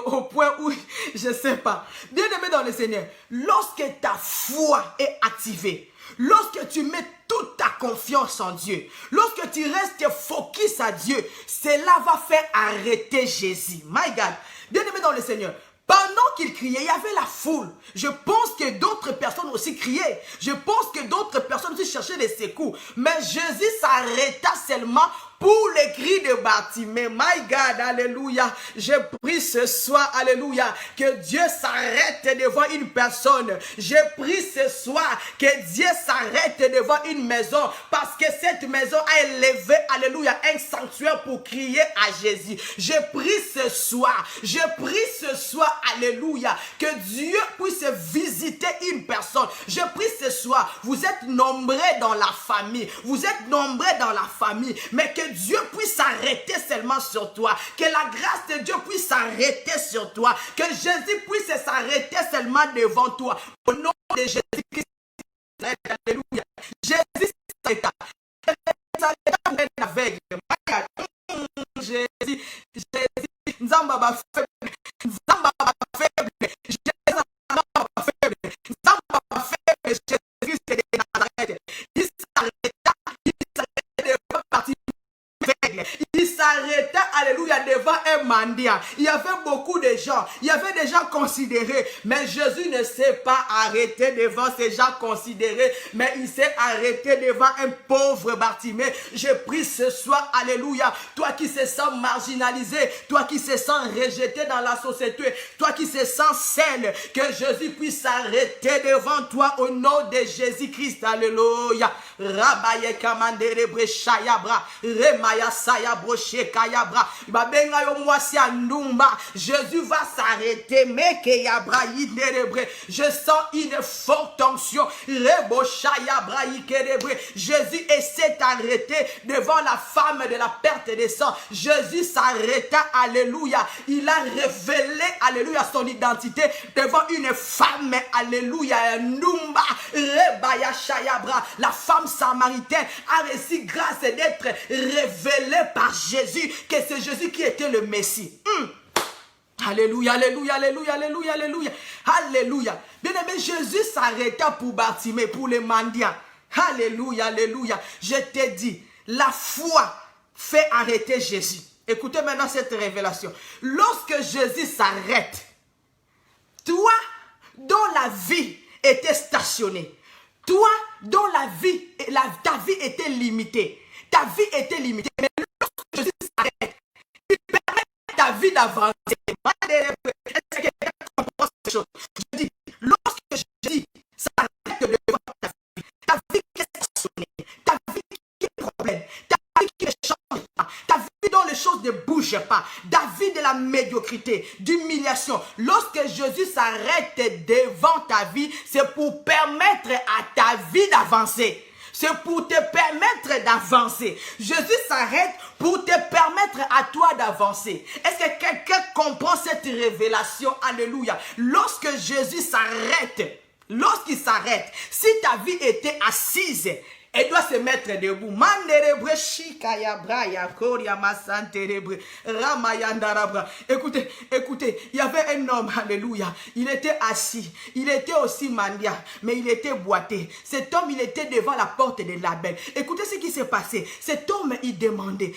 Au point où, je ne sais pas. Bien aimé dans le Seigneur, lorsque ta foi est activée, lorsque tu mets toute ta confiance en Dieu, lorsque tu restes focus à Dieu, cela va faire arrêter Jésus. My God, bien aimé dans le Seigneur, pendant qu'il criait, il y avait la foule. Je pense que d'autres personnes aussi criaient. Je pense que d'autres personnes aussi cherchaient des secours. Mais Jésus s'arrêta seulement pour les cris de Bartimée. My God, alléluia. Je prie ce soir, alléluia, que Dieu s'arrête devant une personne. Je prie ce soir que Dieu s'arrête devant une maison, parce que cette maison a élevé, alléluia, un sanctuaire pour crier à Jésus. Je prie ce soir, alléluia, que Dieu puisse visiter une personne. Je prie ce soir, vous êtes nombreux dans la famille, mais que Dieu puisse s'arrêter seulement sur toi, que la grâce de Dieu puisse s'arrêter sur toi, que Jésus puisse s'arrêter seulement devant toi. Au nom de Jésus-Christ, alléluia. Jésus s'arrêta. Avec Jésus, Nzamba ba faible, Nzamba ba faible, Jésus ba faible, Nzamba ba faible, Jésus de Nazareth. Il s'arrêta, alléluia, devant un mendiant. Il y avait beaucoup de gens, il y avait des gens considérés, mais Jésus ne s'est pas arrêté devant ces gens considérés, mais il s'est arrêté devant un pauvre Bartimée. Je prie ce soir, alléluia, toi qui se sens marginalisé, toi qui se sens rejeté dans la société, toi qui se sens seul, que Jésus puisse s'arrêter devant toi au nom de Jésus-Christ, alléluia. Rabaye kamandere brechayabra, remaya saya broche kayabra, babenga yo mwasi andumba. Jésus va s'arrêter, meke yabra yinerebre. Je sens une forte tension. Rebo chayabra yikerebre. Jésus essaie d'arrêter devant la femme de la perte de sang. Jésus s'arrêta, alléluia. Il a révélé, alléluia, son identité devant une femme, alléluia, ndumba, rebaya chayabra. La femme samaritaine a reçu grâce d'être révélée par Jésus, que c'est Jésus qui était le Messie. Alléluia, alléluia, alléluia, alléluia, alléluia, alléluia. Bien aimé, Jésus s'arrêta pour Bartimée, pour les mendiants. Alléluia, alléluia. Je t'ai dit, la foi fait arrêter Jésus. Écoutez maintenant cette révélation. Lorsque Jésus s'arrête, toi dont la vie était stationnée, toi dont ta vie était limitée, mais lorsque Jésus s'arrête, il permet à ta vie d'avancer. Est-ce que quelqu'un comprend cette chose? Je dis, lorsque Jésus s'arrête devant ta vie qui est stationnée, ta vie qui est problème, ta vie qui ne change pas, ta vie dont les choses ne bougent pas, ta vie de la médiocrité, d'humiliation. Lorsque Jésus s'arrête devant ta vie, c'est pour permettre à ta vie d'avancer. C'est pour te permettre d'avancer. Jésus s'arrête pour te permettre à toi d'avancer. Est-ce que quelqu'un comprend cette révélation? Alléluia. Lorsque Jésus s'arrête, lorsqu'il s'arrête, si ta vie était assise, elle doit se mettre debout. Écoutez, il y avait un homme, alléluia. Il était assis, il était aussi mendiant, mais il était boité. Cet homme, il était devant la porte de Label. Écoutez ce qui s'est passé. Cet homme, il demandait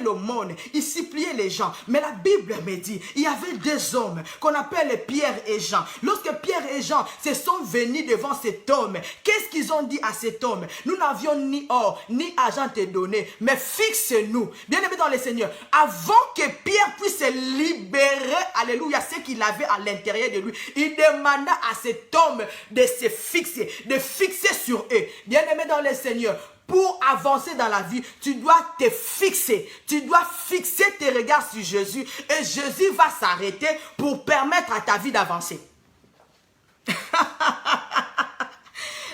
l'aumône, il suppliait les gens. Mais la Bible me dit, il y avait deux hommes qu'on appelle Pierre et Jean. Lorsque Pierre et Jean se sont venus devant cet homme, qu'est-ce qu'ils ont dit à cet homme? nous n'avions ni or, ni argent te donner, mais fixe-nous. Bien-aimé dans le Seigneur, avant que Pierre puisse libérer, alléluia, ce qu'il avait à l'intérieur de lui, il demanda à cet homme de se fixer sur eux. Bien-aimé dans le Seigneur, pour avancer dans la vie, tu dois te fixer. Tu dois fixer tes regards sur Jésus et Jésus va s'arrêter pour permettre à ta vie d'avancer.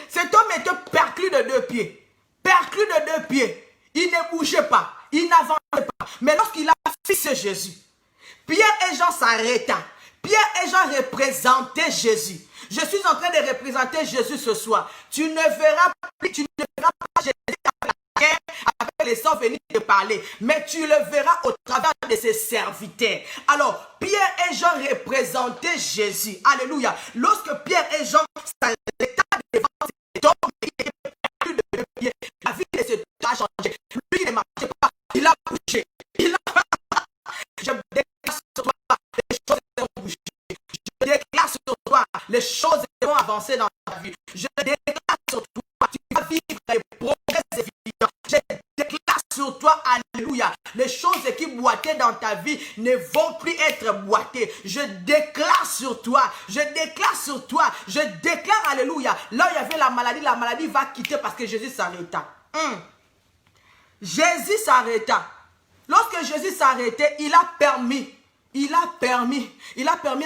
Cet homme était perclus de 2 pieds. Perclus de 2 pieds. Il ne bougeait pas. Il n'avançait pas. Mais lorsqu'il a fixé Jésus, Pierre et Jean s'arrêta. Pierre et Jean représentaient Jésus. Je suis en train de représenter Jésus ce soir. Tu ne verras pas Jésus avec les sangs venir te parler, mais tu le verras au travers de ses serviteurs. Alors, Pierre et Jean représentaient Jésus. Alléluia. Lorsque Pierre et Jean s'arrêtaient devant cet homme, il était perdu de 2 pieds. La vie de cet homme a changé. Lui, il ne marchait pas. Il a bougé. Je déclare sur toi, les choses vont bouger. Je déclare sur toi, les choses vont avancer dans ta vie. Je déclare sur toi, tu vas vivre les progrès évidents. Je déclare sur toi, alléluia, les choses qui boitaient dans ta vie ne vont plus être boitées. Je déclare sur toi, je déclare, alléluia, là où il y avait la maladie va quitter parce que Jésus s'arrêta. Jésus s'arrêta. Lorsque Jésus s'arrêtait, il a permis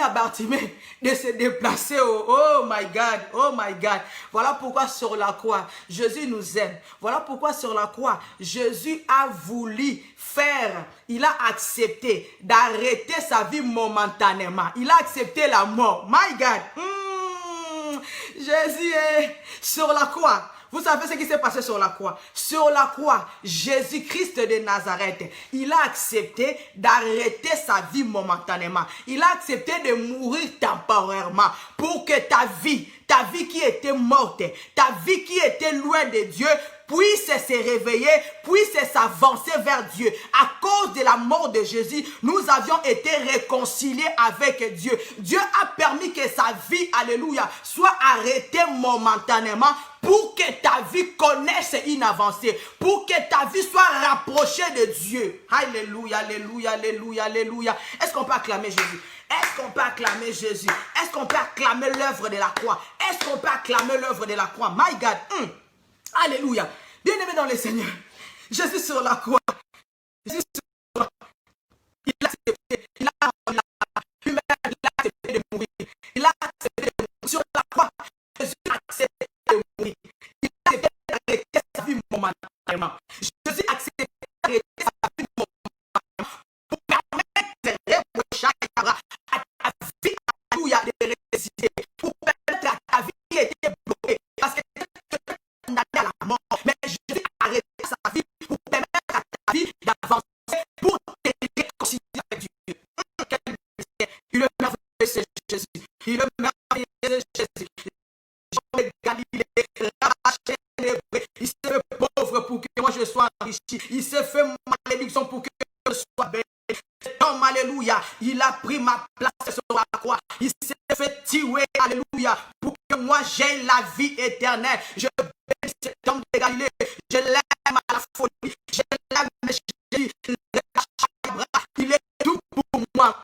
à Bartimée de se déplacer. Oh my God. Voilà pourquoi sur la croix, Jésus nous aime. Voilà pourquoi sur la croix, Jésus a voulu il a accepté d'arrêter sa vie momentanément. Il a accepté la mort. My God. Jésus est sur la croix. Vous savez ce qui s'est passé sur la croix? Sur la croix, Jésus-Christ de Nazareth, il a accepté d'arrêter sa vie momentanément. Il a accepté de mourir temporairement pour que ta vie qui était morte, ta vie qui était loin de Dieu, puisse se réveiller, puisse s'avancer vers Dieu. À cause de la mort de Jésus, nous avions été réconciliés avec Dieu. Dieu a permis que sa vie, alléluia, soit arrêtée momentanément pour que ta vie connaisse une avancée, pour que ta vie soit rapprochée de Dieu. Alléluia, alléluia, alléluia, alléluia. Est-ce qu'on peut acclamer Jésus? Est-ce qu'on peut acclamer Jésus? Est-ce qu'on peut acclamer l'œuvre de la croix? Est-ce qu'on peut acclamer l'œuvre de la croix? My God. Alléluia. Bien-aimé dans le Seigneur, Jésus sur la croix, Jésus sur la croix, il a accepté, il a accepté de mourir. Il a accepté de mourir. Sur la croix, Jésus a accepté de mourir. Il a accepté d'arrêter sa vie momentanément. Jésus a accepté d'arrêter sa vie momentanément pour permettre à ta vie, alléluia, de résister, pour permettre à ta vie qui était bloquée. Parce que tu es condamné à la mort. Mais Jésus a arrêté sa vie pour permettre à ta vie d'avancer, pour te réconcilier avec Dieu. Il est merveilleux, c'est Jésus. Il est merveilleux, c'est Jésus. Jean de Galilée, racheté les vrais. Il s'est fait pauvre pour que moi je sois enrichi. Il s'est fait malédiction pour que je sois béni. Cet homme, alléluia, il a pris ma place sur la croix. Il s'est fait tuer, alléluia, pour que moi j'aie la vie éternelle. Je bénis cet homme de Galilée. Je l'aime à la folie. Je l'aime, Jésus. Il est tout pour moi.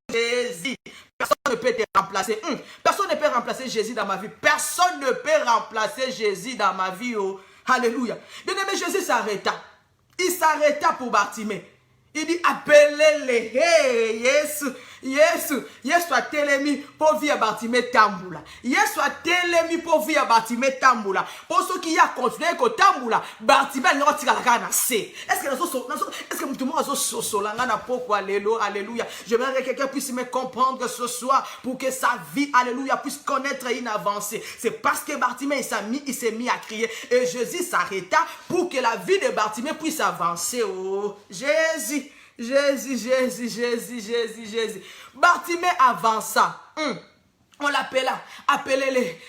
Jésus. Personne ne peut te remplacer. Personne ne peut remplacer Jésus dans ma vie. Personne ne peut remplacer Jésus dans ma vie. Oh. Alléluia. Bien-aimé, Jésus s'arrêta. Il s'arrêta pour Bartimée. Il dit, appelez-les. Hey, Yesu a telemi pour via Bartimée Tamboula. Yesu a telemi pour via Bartimée Tamboula. Pour ceux qui ont continué que Tamboula, Bartimée n'a pas tiré la canne. Est-ce que tout le monde a solangana pourquoi alléluia. J'aimerais que quelqu'un puisse me comprendre ce soir pour que sa vie, alléluia, puisse connaître une avancée. C'est parce que Bartimée il s'est mis à crier et Jésus s'arrêta pour que la vie de Bartimée puisse avancer. Oh, Jésus. Bartimée avança. On l'appela. Appelez-les.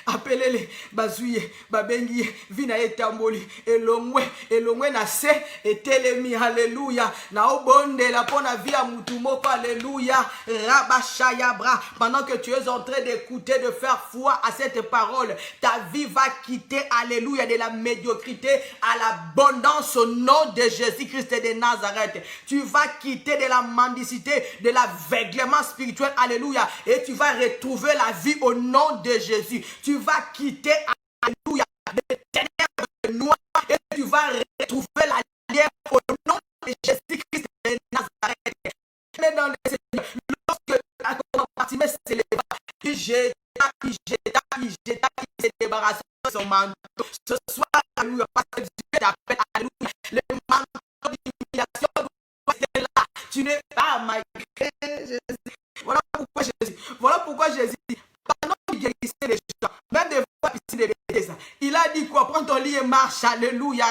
appelez-les, bazouye, babengi, vina etamboli, elongwe na se, etelemi, alléluia, na obonde la pona via mutumoko, alléluia, rabashayabra, pendant que tu es en train d'écouter, de faire foi à cette parole, ta vie va quitter, alléluia, de la médiocrité à l'abondance au nom de Jésus-Christ de Nazareth. Tu vas quitter de la mendicité, de l'aveuglement spirituel, alléluia, et tu vas retrouver la vie au nom de Jésus. Tu vas quitter, alléluia, les ténèbres noires et tu vas retrouver la lumière au nom de Jésus-Christ de Nazareth. Mais dans les Seigneurs, lorsque Bartimée s'éleva, il se débarrassa de son manteau. Ce soir, alléluia, parce que Dieu t'appelle, alléluia, le manteau d'humiliation doit être là. Tu n'es pas malgré Jésus. Voilà pourquoi Jésus, pendant qu'il guérissait les gens, même des fois, il a dit quoi? Prends ton lit et marche, alléluia,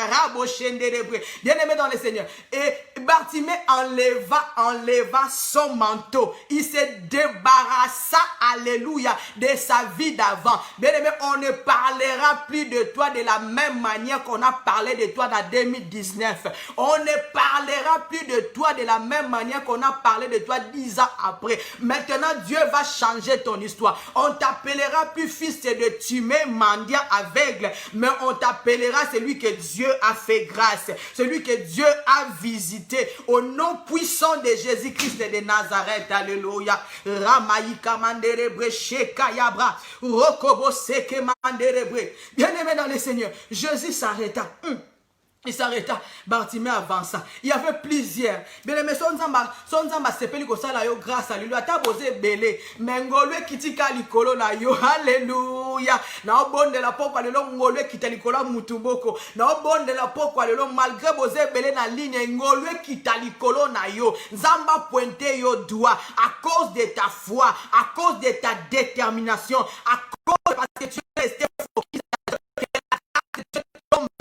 bien-aimé dans le Seigneur. Et Bartimée enleva son manteau. Il se débarrassa, alléluia, de sa vie d'avant. Bien-aimé, on ne parlera plus de toi de la même manière qu'on a parlé de toi dans 2019. On ne parlera plus de toi de la même manière qu'on a parlé de toi 10 ans après. Maintenant, Dieu va changer ton histoire. On t'appellera plus fils de Timée, mendiant aveugle, mais on t'appellera celui que Dieu a fait grâce, celui que Dieu a visité, au nom puissant de Jésus-Christ de Nazareth, alléluia. Ramaïka manderebre, sheka yabra, rokobo seke manderebre. Bien-aimé dans le Seigneur, Jésus s'arrêta. Il s'arrêta, Bartimée avança. Il y avait plusieurs. Bien aimé, son zamba sepeli kosala yo grâce à lui. Ata bosé belé. Mengolwe kitika likolo na yo. Alléluia. Na obonde la poko alelo ngolwe kita likolo mutuboko. Na obonde la poko alelo malgré bosé belé na ligne ngolwe kita likolo na yo. Zamba pointe yo doigt à cause de ta foi, à cause de ta détermination, à cause parce que tu es resté focus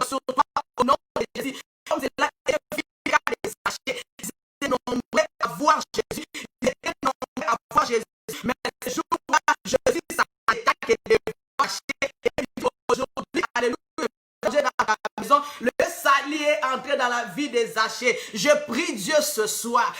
sur toi. Au nom de Jésus, comme c'est là que des sachets, ils étaient nombreux à voir Jésus, ils étaient nombreux à voir Jésus, mais ce jour-là, Jésus s'arrêta que de marcher, et aujourd'hui, alléluia, dans la maison, le salut est entré dans la vie des Zachée. Je prie Dieu ce soir,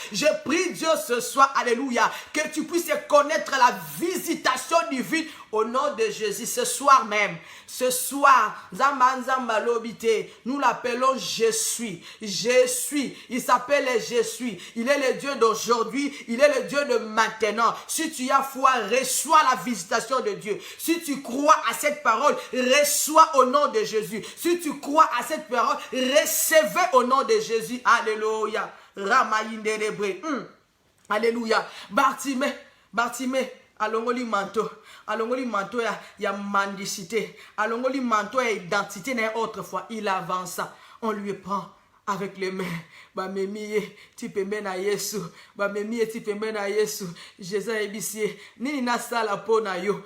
alléluia, que tu puisses connaître la visitation divine au nom de Jésus. Ce soir même, Zamba Nzamba Lobité, nous l'appelons Je suis. Il s'appelle Je suis. Il est le Dieu d'aujourd'hui, il est le Dieu de maintenant. Si tu as foi, reçois la visitation de Dieu. Si tu crois à cette parole, reçois au nom de Jésus. Si tu crois à cette parole, recevez au nom de Jésus. Alléluia. Ramaïnderebre. Alléluia. Bartimée. Alongoli manteau ya mendicité, alongoli manteau ya identité na autrefois, il avança, on lui prend avec les mains, bamemiye tipembe na Yesu, Jésus ebisie, ni na sala po na yo,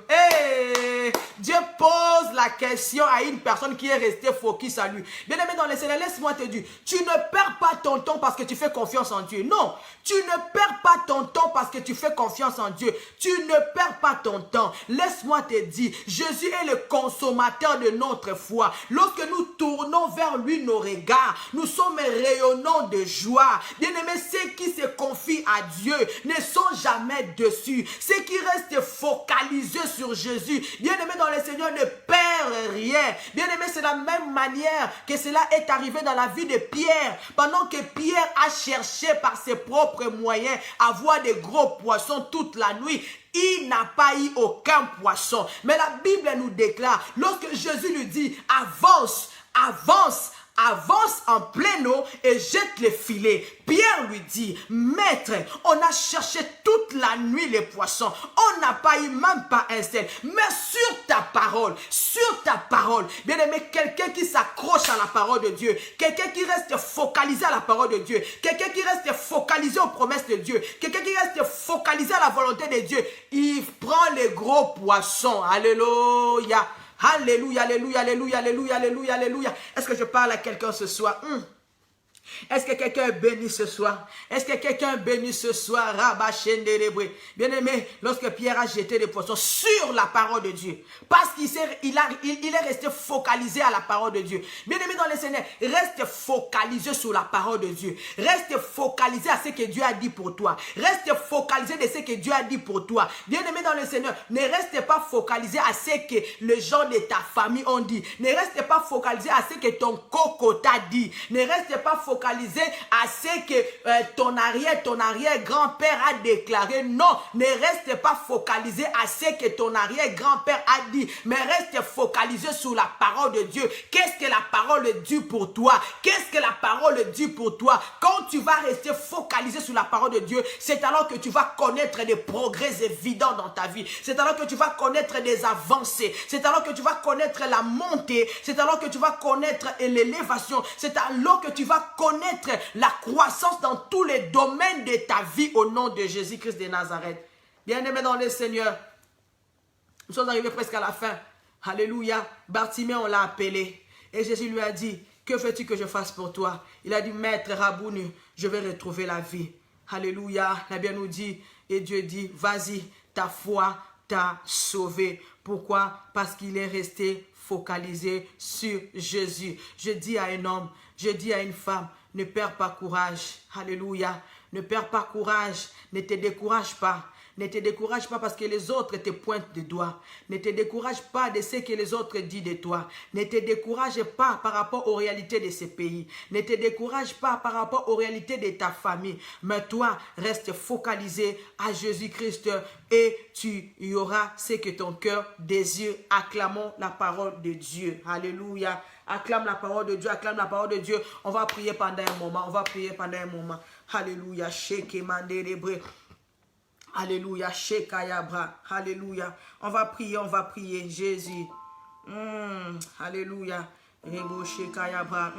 Hey, Dieu pose la question à une personne qui est restée focus à lui. Bien aimé dans le Seigneur, laisse-moi te dire, tu ne perds pas ton temps parce que tu fais confiance en Dieu. Non, tu ne perds pas ton temps parce que tu fais confiance en Dieu. Tu ne perds pas ton temps. Laisse-moi te dire, Jésus est le consommateur de notre foi. Lorsque nous tournons vers lui nos regards, nous sommes rayonnants de joie. Bien aimé, ceux qui se confient à Dieu ne sont jamais dessus. Ceux qui restent focalisés sur Jésus, bien aimé dans le Seigneur, ne perd rien. Bien aimé, c'est la même manière que cela est arrivé dans la vie de Pierre. Pendant que Pierre a cherché par ses propres moyens à voir des gros poissons toute la nuit, il n'a pas eu aucun poisson. Mais la Bible nous déclare, lorsque Jésus lui dit, avance en pleine eau et jette les filets. Pierre lui dit, maître, on a cherché toute la nuit les poissons. On n'a pas eu même pas un seul. Mais sur ta parole, bien aimé, quelqu'un qui s'accroche à la parole de Dieu, quelqu'un qui reste focalisé à la parole de Dieu, quelqu'un qui reste focalisé aux promesses de Dieu, quelqu'un qui reste focalisé à la volonté de Dieu, il prend les gros poissons. Alléluia. Alléluia, alléluia, alléluia, alléluia, alléluia, alléluia. Est-ce que je parle à quelqu'un ce soir? Est-ce que quelqu'un est béni ce soir? Est-ce que quelqu'un est béni ce soir? Bien-aimé, lorsque Pierre a jeté les poissons sur la parole de Dieu, parce qu'il est resté focalisé à la parole de Dieu. Bien-aimé dans le Seigneur, reste focalisé sur la parole de Dieu. Reste focalisé à ce que Dieu a dit pour toi. Reste focalisé de ce que Dieu a dit pour toi. Bien-aimé dans le Seigneur, ne reste pas focalisé à ce que les gens de ta famille ont dit. Ne reste pas focalisé à ce que ton coco t'a dit. Ne reste pas focalisé à ce que ton arrière-grand-père a déclaré. Non, ne reste pas focalisé à ce que ton arrière-grand-père a dit, mais reste focalisé sur la parole de Dieu. Qu'est-ce que la parole dit pour toi? Qu'est-ce que la parole dit pour toi? Quand tu vas rester focalisé sur la parole de Dieu, c'est alors que tu vas connaître des progrès évidents dans ta vie. C'est alors que tu vas connaître des avancées. C'est alors que tu vas connaître la montée. C'est alors que tu vas connaître l'élévation. C'est alors que tu vas connaître la croissance dans tous les domaines de ta vie au nom de Jésus-Christ de Nazareth. Bien-aimés dans le Seigneur, nous sommes arrivés presque à la fin. Alléluia. Bartimée, on l'a appelé. Et Jésus lui a dit, que veux-tu que je fasse pour toi? Il a dit, Maître Rabouni, je vais retrouver la vie. Alléluia. La Bible nous dit, et Dieu dit, vas-y, ta foi t'a sauvé. Pourquoi? Parce qu'il est resté focalisé sur Jésus. Je dis à un homme, je dis à une femme, ne perds pas courage. Alléluia. Ne perds pas courage. Ne te décourage pas. Ne te décourage pas parce que les autres te pointent du doigt. Ne te décourage pas de ce que les autres disent de toi. Ne te décourage pas par rapport aux réalités de ce pays. Ne te décourage pas par rapport aux réalités de ta famille. Mais toi, reste focalisé à Jésus-Christ et tu y auras ce que ton cœur désire. Acclamons la parole de Dieu. Alléluia. Acclame la parole de Dieu, acclame la parole de Dieu. On va prier pendant un moment, on va prier pendant un moment. Alléluia. Alléluia. Shekayabra. Alléluia. On va prier, Jésus. Alléluia. Rebo Shekayabra.